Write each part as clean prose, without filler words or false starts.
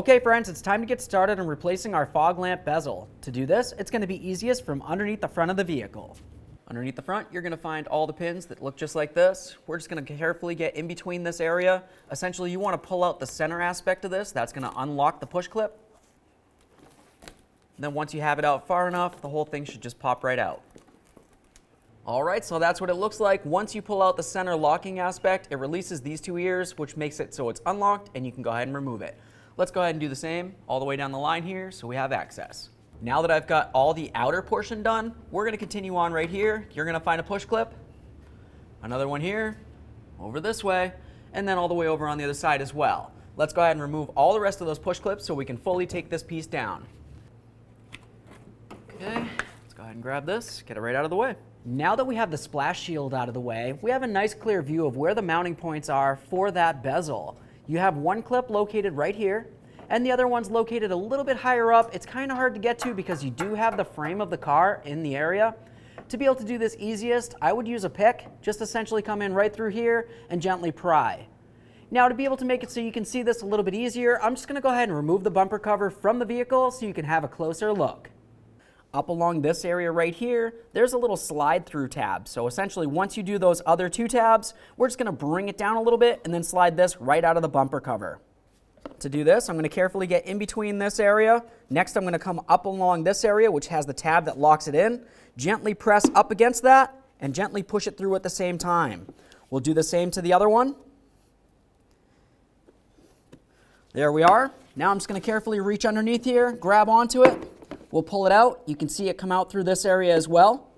Okay friends, it's time to get started on replacing our fog lamp bezel. To do this, it's going to be easiest from underneath the front of the vehicle. Underneath the front, you're going to find all the pins that look just like this. We're just going to carefully get in between this area. Essentially, you want to pull out the center aspect of this. That's going to unlock the push clip. Then once you have it out far enough, the whole thing should just pop right out. Alright, so that's what it looks like. Once you pull out the center locking aspect, it releases these two ears, which makes it so it's unlocked, and you can go ahead and remove it. Let's go ahead and do the same all the way down the line here so we have access. Now that I've got all the outer portion done, we're going to continue on right here. You're going to find a push clip, another one here, over this way, and then all the way over on the other side as well. Let's go ahead and remove all the rest of those push clips so we can fully take this piece down. Okay, let's go ahead and grab this, get it right out of the way. Now that we have the splash shield out of the way, we have a nice clear view of where the mounting points are for that bezel. You have one clip located right here, and the other one's located a little bit higher up. It's kind of hard to get to because you do have the frame of the car in the area. To be able to do this easiest, I would use a pick. Just essentially come in right through here and gently pry. Now to be able to make it so you can see this a little bit easier, I'm just going to go ahead and remove the bumper cover from the vehicle so you can have a closer look. Up along this area right here, there's a little slide through tab. So essentially once you do those other two tabs, we're just going to bring it down a little bit and then slide this right out of the bumper cover. To do this, I'm going to carefully get in between this area. Next, I'm going to come up along this area, which has the tab that locks it in. Gently press up against that and gently push it through at the same time. We'll do the same to the other one. There we are. Now I'm just going to carefully reach underneath here, grab onto it. We'll pull it out. You can see it come out through this area as well.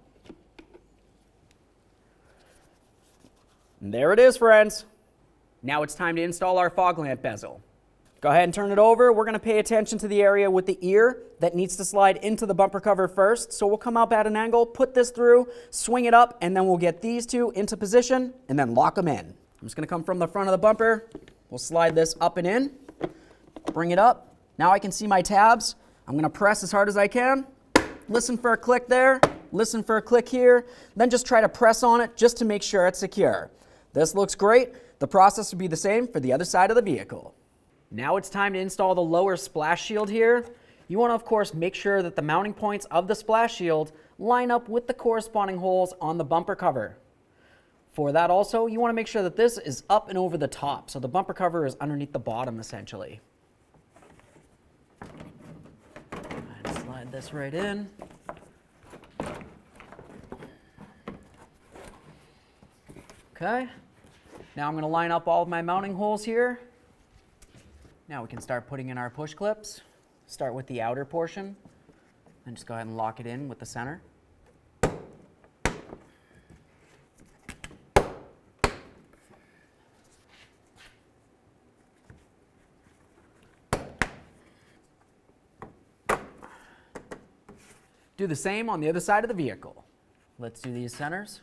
And there it is, friends. Now it's time to install our fog lamp bezel. Go ahead and turn it over. We're going to pay attention to the area with the ear that needs to slide into the bumper cover first. So we'll come up at an angle, put this through, swing it up, and then we'll get these two into position and then lock them in. I'm just going to come from the front of the bumper. We'll slide this up and in, bring it up. Now I can see my tabs. I'm going to press as hard as I can. Listen for a click there. Listen for a click here. Then just try to press on it just to make sure it's secure. This looks great. The process will be the same for the other side of the vehicle. Now it's time to install the lower splash shield here. You want to, of course, make sure that the mounting points of the splash shield line up with the corresponding holes on the bumper cover. For that also, you want to make sure that this is up and over the top, so the bumper cover is underneath the bottom essentially. And slide this right in. Okay. Now I'm going to line up all of my mounting holes here. Now we can start putting in our push clips. Start with the outer portion and just go ahead and lock it in with the center. Do the same on the other side of the vehicle. Let's do these centers.